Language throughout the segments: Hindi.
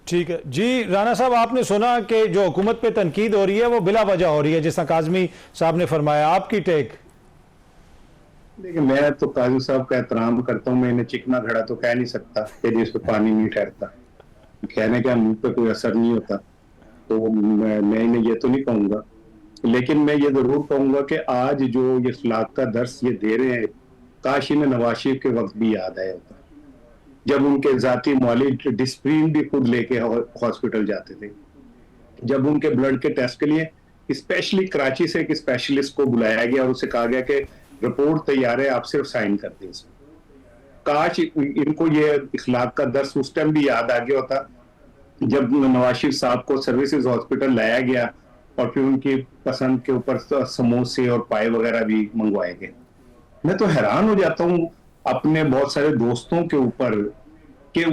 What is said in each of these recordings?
ठीक है जी। राना साहब, आपने सुना कि जो हुकूमत पे तनकीद हो रही है वो बिला वजह हो रही है, जिस तरह काजमी साहब ने फरमाया, आपकी टेक? देखिए, मैं तो काजू साहब का एहतराम करता हूँ, मैं इन्हें चिकना घड़ा तो कह नहीं सकता कि जिस पे पानी नहीं ठहरता, कहने का मुंह पे कोई असर नहीं होता, तो मैं इन्हें ये तो नहीं कहूंगा। लेकिन मैं ये जरूर कहूंगा कि आज जो ये इखलाक का दर्स ये दे रहे हैं, काश इन्हें नवाज शरीफ के वक्त भी याद आया होता, जब उनके जाती मालिक डिस्प्रिन भी खुद लेके हॉस्पिटल जाते थे, जब उनके ब्लड के टेस्ट के लिए स्पेशली कराची से एक स्पेशलिस्ट को बुलाया गया और उसे कहा गया कि रिपोर्ट तैयार है, आप सिर्फ साइन कर दें इसमें। काश इनको ये इखलाक का दर्स उस टाइम भी याद आ गया होता जब नवाज शरीफ साहब को सर्विसेज हॉस्पिटल लाया गया और फिर उनकी पसंद के ऊपर समोसे और पाए वगैरह भी मंगवाए गए। मैं तो हैरान हो जाता हूँ अपने बहुत सारे दोस्तों के ऊपर कि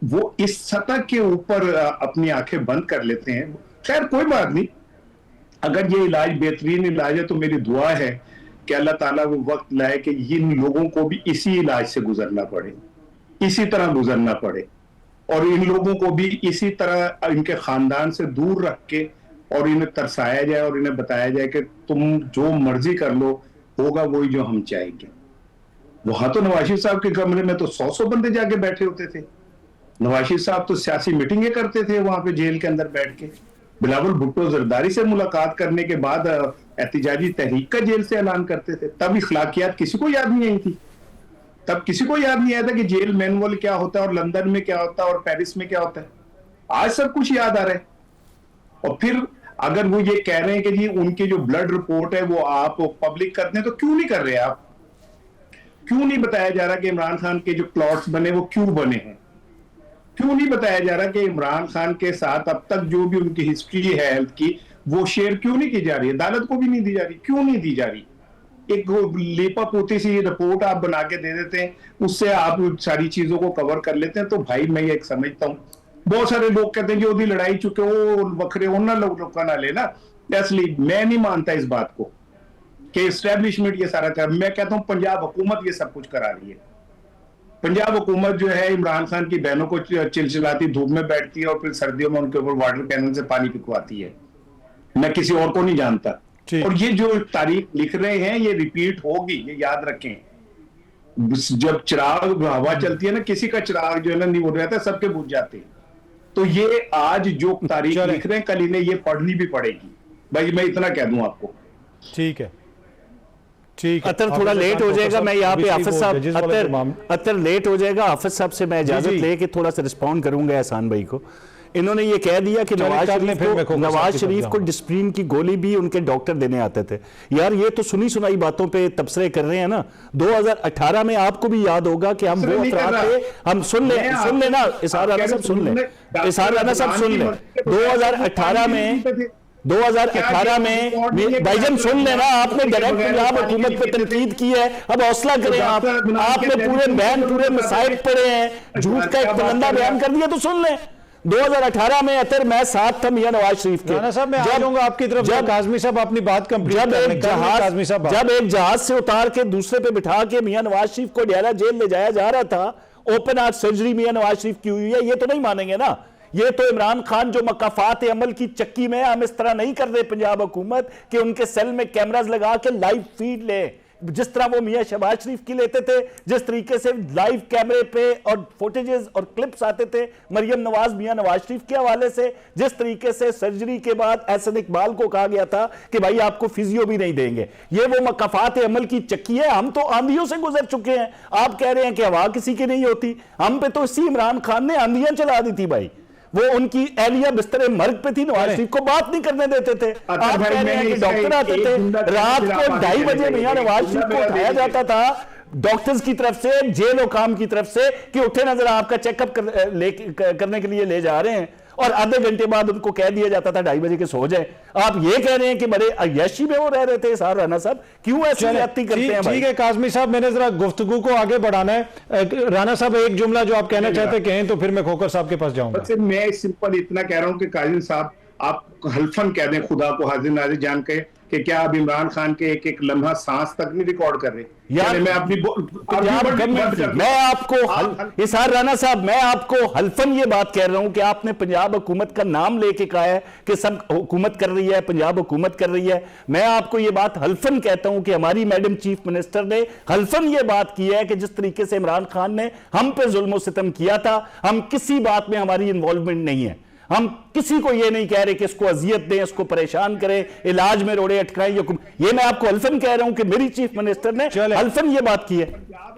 वो इस सतह के ऊपर अपनी आंखें बंद कर लेते हैं। खैर कोई बात नहीं, अगर ये इलाज बेहतरीन इलाज है तो मेरी दुआ है कि अल्लाह ताला वो वक्त लाए कि इन लोगों को भी इसी इलाज से गुजरना पड़े, इसी तरह गुजरना पड़े, और इन लोगों को भी इसी तरह इनके खानदान से दूर रख के और इन्हें तरसाया जाए और इन्हें बताया जाए कि तुम जो मर्जी कर लो, होगा वही जो हम चाहेंगे। वहां तो नवाज शरीफ साहब के कमरे में तो 100 बंदे जाके बैठे होते थे। नवाज शरीफ साहब तो सियासी मीटिंगें करते थे वहां पे जेल के अंदर बैठ के। बिलावल भुट्टो जरदारी से मुलाकात करने के बाद एहतिजाजी तहरीक का जेल से ऐलान करते थे। तब इखलाकियात किसी को याद नहीं आई थी, तब किसी को याद नहीं आया था कि जेल मैनुअल क्या होता है और लंदन में क्या होता है और पेरिस में क्या होता है। आज सब कुछ याद आ रहा है। और फिर अगर वो ये कह रहे हैं कि जी उनकी जो ब्लड रिपोर्ट है वो आप पब्लिक कर दें, तो क्यों नहीं कर रहे आप? क्यों नहीं बताया जा रहा कि इमरान खान के जो क्लॉट्स बने वो क्यों बने हैं? क्यों नहीं बताया जा रहा कि इमरान खान के साथ अब तक जो भी उनकी हिस्ट्री है हेल्थ की, वो शेयर क्यों नहीं की जा रही है? अदालत को भी नहीं दी जा रही, क्यों नहीं दी जा रही? एक लेपा पोती सी रिपोर्ट आप बना के दे देते हैं, उससे आप सारी चीजों को कवर कर लेते हैं। तो भाई मैं ये समझता हूँ, बहुत सारे लोग कहते हैं कि ओदी लड़ाई चुके वो वखरे उन्होंने लोग ना लेना, इसलिए मैं नहीं मानता इस बात को कि एस्टेब्लिशमेंट ये सारा कर। मैं कहता हूँ पंजाब हुकूमत ये सब कुछ करा रही है। पंजाब हुकूमत जो है इमरान खान की बहनों को चिलचिलाती धूप में बैठती है और फिर सर्दियों में उनके ऊपर वाटर कैनन से पानी पिघवाती है। मैं किसी और को नहीं जानता। और ये जो तारीख लिख रहे हैं ये रिपीट होगी, ये याद रखें। जब चिराग हवा चलती है ना, किसी का चिराग जो है ना नहीं उड़ रहता, सबके बुझ जाते हैं। तो ये आज जो तारीख लिख रहे हैं, कल इन्हें ये पढ़नी भी पड़ेगी। भाई मैं इतना कह दूं आपको। ठीक है, ठीक है। अतर थोड़ा लेट हो जाएगा, मैं यहाँ पे हाफिज साहब अतर लेट हो जाएगा, हाफिज साहब से मैं इजाजत लेके थोड़ा सा रिस्पॉन्ड करूंगा एहसान भाई को। इन्होंने ये कह दिया कि नवाज शरीफ को डिस्प्रिन की गोली भी उनके डॉक्टर देने आते थे। यार ये तो सुनी सुनाई बातों पे तबसरे कर रहे हैं ना। 2018 में आपको भी याद होगा कि हम वो अफराद थे, हम सुन ले ना इसार राना साहब, सुन ले इसार राना साहब, सुन ले 2018 में भाईजान सुन लेना, आपने डायरेक्ट पंजाब हुकूमत पे तनकीद की है, अब हौसला करें। आपने पूरे बयान पूरे मसाइब पढ़े हैं, झूठ का एक बुलंदा बयान कर दिया, तो सुन लें 2018 में अतर मैं साथ था मियां नवाज शरीफ के। राना साहब मैं आ जाऊंगा आपकी तरफ, जब काज़मी साहब अपनी बात कंप्लीट जब एक जहाज से उतार के दूसरे पे बिठा के मियां नवाज शरीफ को डेरा जेल ले जाया जा रहा था, ओपन हार्ट सर्जरी मियां नवाज शरीफ की हुई है, ये तो नहीं मानेंगे ना। ये तो इमरान खान जो मकाफात अमल की चक्की में, हम इस तरह नहीं कर रहे पंजाब हुकूमत कि उनके सेल में कैमरास लगा के लाइव फीड ले, जिस तरह वो मियां शहबाज शरीफ की लेते थे, जिस तरीके से लाइव कैमरे पे और फुटेजेस और क्लिप्स आते थे मरियम नवाज मियां नवाज शरीफ के हवाले से, जिस तरीके से सर्जरी के बाद एहसन इकबाल को कहा गया था कि भाई आपको फिजियो भी नहीं देंगे। ये वो मकाफात अमल की चक्की है। हम तो आंधियों से गुजर चुके हैं, आप कह रहे हैं कि हवा किसी की नहीं होती। हम पे तो इसी इमरान खान ने आंधियां चला दी थी भाई। वो उनकी एहलिया बिस्तरे मर्ग पे थी, नवाज शरीफ को बात नहीं करने देते थे। आप कह रहे हैं कि डॉक्टर आते थे रात को 2:30 बजे मियां नवाज शरीफ को उठाया जाता था डॉक्टर्स की तरफ से, जेल हुकाम की तरफ से कि उठे नजर आपका चेकअप करने के लिए ले जा रहे हैं, और आधे घंटे बाद उनको कह दिया जाता था 2:30 बजे के सो जाए। आप ये कह रहे हैं कि बड़े अय्याशी में वो रह रहे थे सार राना साहब, क्यों ऐसी ज्यादती करते हैं? ठीक है काज़मी साहब, मैंने जरा गुफ्तगू को आगे बढ़ाना है। राना साहब एक जुमला जो आप कहना चाहते कहें, तो फिर मैं खोकर साहब के पास जाऊंगा। मैं सिंपल इतना कह रहा हूं कि काजिम साहब आप हल्फन कह दें खुदा को हाजिर नाजिर जान के कि क्या अब इमरान खान के एक एक लम्हा सांस तक नहीं रिकॉर्ड कर रहे? यार, चले, मैं अपनी मैं आपको इसार राणा साहब, मैं आपको हल्फन ये बात कह रहा हूं कि आपने पंजाब हुकूमत का नाम लेके कहा है कि सब हुकूमत कर रही है, पंजाब हुकूमत कर रही है। मैं आपको ये बात हल्फन कहता हूं कि हमारी मैडम चीफ मिनिस्टर ने हल्फन ये बात की है कि जिस तरीके से इमरान खान ने हम पे जुल्म सितम किया था, हम किसी बात में हमारी इन्वॉल्वमेंट नहीं है। हम किसी को ये नहीं कह रहे कि इसको अजियत दें, इसको परेशान करें, इलाज में रोड़े अटकाएं। ये मैं आपको हल्फन कह रहा हूं कि मेरी चीफ मिनिस्टर ने हल्फन ये बात की है।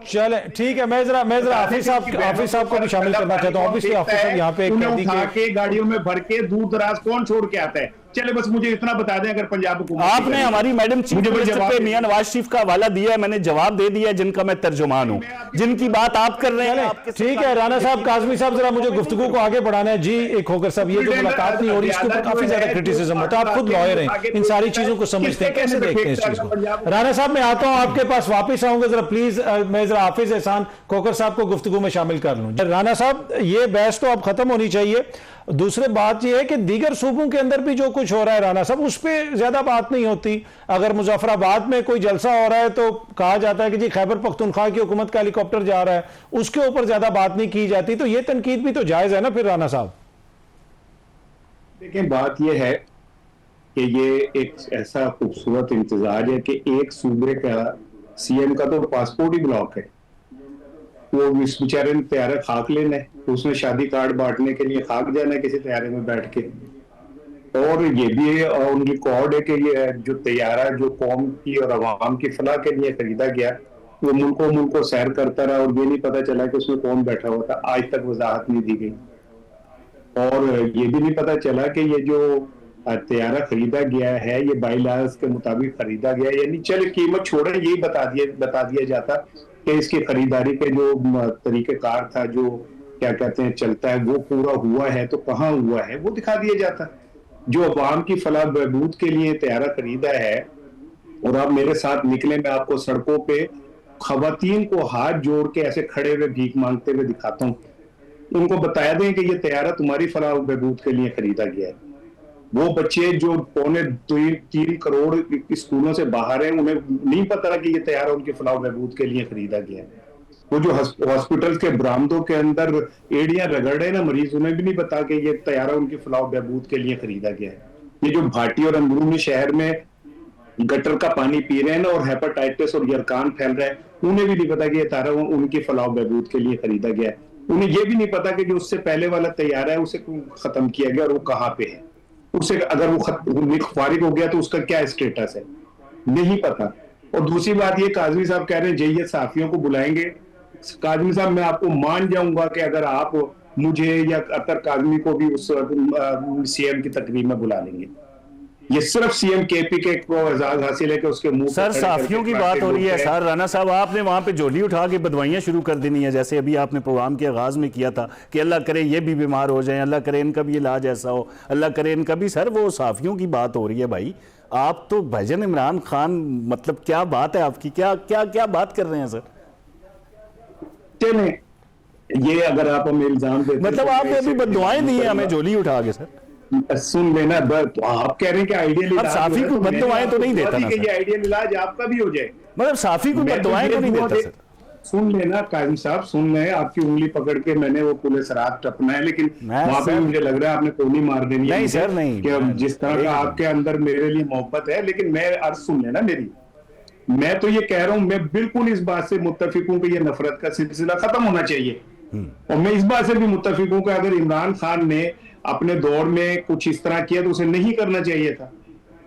चले ठीक है, मैं जरा हाफिज साहब को भी शामिल करना चाहता हूं। ऑब्वियसली हाफिज साहब यहाँ पे उठा के गाड़ियों में भर के दूर दराज कौन छोड़ के आता है? चले बस मुझे इतना बता दें, अगर पंजाब हुकूमत आपने हमारी मैडम चीफ मिनिस्टर पे मियां नवाज शरीफ का हवाला दिया है, मैंने जवाब दे दिया, जिनका मैं तर्जुमान हूं, जिनकी बात आप कर रहे हैं। ठीक है राणा साहब, काजमी साहब जरा मुझे गुफ्तगू को आगे बढ़ाना है जी। एक होकर साहब, ये जो मुलाकात नहीं हो रही, इसके ऊपर काफी ज्यादा क्रिटिसिज्म होता है। आप खुद लॉयर हैं, इन सारी चीजों को समझते हैं, कैसे देखते हैं इस चीज को? राणा साहब मैं आता हूं आपके पास, वापिस आऊंगा जरा प्लीज। मैं जरा हाफिज एहसान खोखर साहब को गुफ्तगू में शामिल कर लूं। राणा साहब, ये बहस तो अब खत्म होनी चाहिए। दूसरी बात यह है कि दीगर सूबों के अंदर भी जो कुछ हो रहा है राणा साहब, उस पर ज्यादा बात नहीं होती। अगर मुजफ्फराबाद में कोई जलसा हो रहा है तो कहा जाता है कि जी खैबर पख्तूनख्वा की हुकूमत का हेलीकॉप्टर जा रहा है, उसके ऊपर ज्यादा बात नहीं की जाती। तो यह तनकीद भी तो जायज है ना फिर राणा साहब? देखिए, बात यह है कि ये एक ऐसा खूबसूरत इंतजार है कि एक सूबे का सीएम का तो पासपोर्ट ही ब्लॉक है। वो इस बेचारे ने तैयारा खाक लेना है, उसने शादी कार्ड बांटने के लिए खाक जाना है किसी तैयारे में बैठ के। और ये भी ऑन रिकॉर्ड है कि ये जो तैयारा जो कौम की और अवाम की फलाह के लिए खरीदा गया, वो मुल्कों सैर करता रहा और ये नहीं पता चला कि उसमें कौन बैठा हुआ था। आज तक वजाहत नहीं दी गई। और ये भी नहीं पता चला कि ये जो तैयारा खरीदा गया है ये बाईलाज के मुताबिक खरीदा गया, यानी चल कीमत छोड़े, यही बता दिया जाता कि इसकी खरीदारी के जो तरीकेकार था, जो क्या कहते हैं चलता है, वो पूरा हुआ है तो कहाँ हुआ है वो दिखा दिया जाता। जो अवाम की फलाह बहबूद के लिए तैयारा खरीदा है, और आप मेरे साथ निकले, मैं आपको सड़कों पे खवातीन को हाथ जोड़ के ऐसे खड़े हुए भीख मांगते हुए दिखाता हूँ। उनको बताया दें कि ये तैयारा तुम्हारी फलाह बहबूद के लिए खरीदा गया है। वो बच्चे जो 2.3 करोड़ स्कूलों से बाहर हैं, उन्हें नहीं पता कि ये तैयारा उनकी फलाह बहबूद के लिए खरीदा गया है। वो जो हॉस्पिटल के बरामदों के अंदर एड़ियां रगड़े ना मरीज, उन्हें भी नहीं पता कि ये तैयारा उनकी फलाह बहबूद के लिए खरीदा गया है। ये जो भाटी और अंदरूनी शहर में गटर का पानी पी रहे हैं ना, और हेपेटाइटिस और यरकान फैल रहा है, उन्हें भी नहीं पता कि ये तैयारा उनकी फलाह बहबूद के लिए खरीदा गया है। उन्हें ये भी नहीं पता कि जो उससे पहले वाला तैयारा है उसे खत्म किया गया और वो कहाँ पे है। उसे अगर वो फारिग हो गया तो उसका क्या स्टेटस है, नहीं पता। और दूसरी बात ये, काजमी साहब कह रहे हैं जैयद साफियों को बुलाएंगे। काजमी साहब, मैं आपको मान जाऊंगा कि अगर आप मुझे या अतर काजमी को भी उस सीएम की तकरीब में बुला लेंगे। ये सिर्फ सीएम केपी के को एजाज हासिल है कि उसके मुंह सर साफियों की बात हो रही है। सर राणा साहब, आपने वहां पे झोली उठा के बदवाइयां शुरू कर देनी है, जैसे अभी आपने प्रोग्राम के आगाज में किया था कि अल्लाह करे ये भी बीमार हो जाए, अल्लाह करे इनका भी इलाज ऐसा हो, अल्लाह करे इनका भी। सर वो साफियों की बात हो रही है भाई, आप तो भजन इमरान खान, मतलब क्या बात है आपकी, क्या क्या क्या बात कर रहे हैं सर? चले, ये अगर आप हमें इल्जाम देते, मतलब आपने अभी बददुआएं दी हैं हमें झोली उठा के। सर सुन लेना, तो आप कह रहे हैं कि आइडियल इलाज, साफी को बददुआएं तो नहीं देता ना, ये आइडियल इलाज आपका भी हो जाए। मतलब साफी को बददुआएं तो नहीं देता सर। सुन लेना काजिम साहब, सुन ले, आपकी उंगली पकड़ के मैंने वो पुलिस रात टपना है, लेकिन वहां पे मुझे लग रहा है आपने कोनी मार देनी है। नहीं सर, नहीं, कि जिस तरह का आपके अंदर मेरे लिए मोहब्बत है, लेकिन मैं अर्ज सुन लेना मेरी। मैं तो ये कह रहा हूं, मैं बिल्कुल इस बात से मुत्तफिक हूं कि ये नफरत का सिलसिला खत्म होना चाहिए। और मैं इस बात से भी मुत्तफिक हूं कि अगर इमरान खान ने अपने दौर में कुछ इस तरह किया तो उसे नहीं करना चाहिए था।